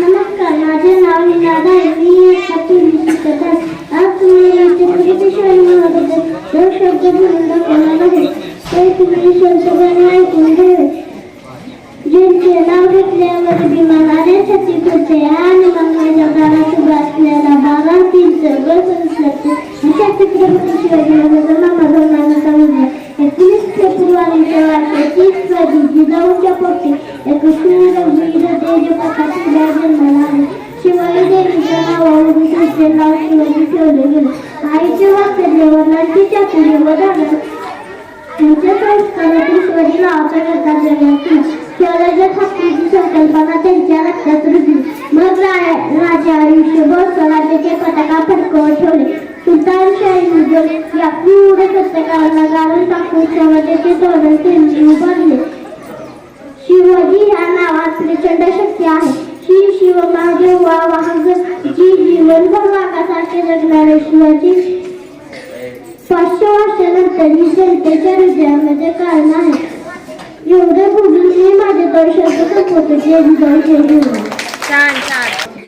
नमस्कार, माझे नाव निनाद आहे. मी इयत्ता 4वी शिकत आहे. आज तुम्ही छत्रपती शिवाजी महाराजांबद्दल 2 शब्द बोलून दाखवणार आहे. ते तुम्ही सगळ्यांनी ऐकून घ्यावे. ज्यांचे नाव घेतल्यावर विमानाने छाती फुटते आणि मग माझ्या गावात उभा असलेला 12-3 बस लागते. अशा छत्रपती शिवाजी महाराजांना माझा मानाचा मुलगा 19 फेब्रुवारीच्या वर्षाची 30 जिजाऊच्या पोटी एक शूरवीर तेजप्रताप जन्माला आले. शिवाजी देवीच्या नावावरून त्याचे नाव शिवाजी ठेवले गेले. आईच्या वास्तव्यावर लांडीच्या पुढीवर आलं. त्यांच्या संस्कारातून शिवाजी नावाचा निर्धार जगातील स्वराज्य स्थापनेची संकल्पना त्यांच्या रक्तात रुजली. मग राजा आयुष्यभर स्वराज्याचे पताका फडकवत ठेवले. सुलतानशाही मुघल या क्रूर सत्तेकारांना गाळून टाकून स्वराज्याचे धोरण त्यांनी उभारले. शिवाजी ह्या नावात प्रचंड शक्ती आहे. श्री शिव महादेव वाहक जी जीवनभर वाघासारखे जगणारे शिवाजी 500 वर्षानंतर ही जनतेच्या हृदयामध्ये कारण आहे. एवढे बोलून मी माझे 2 शब्द संपवतो. जय जिजाऊ जय भीम. छान छान.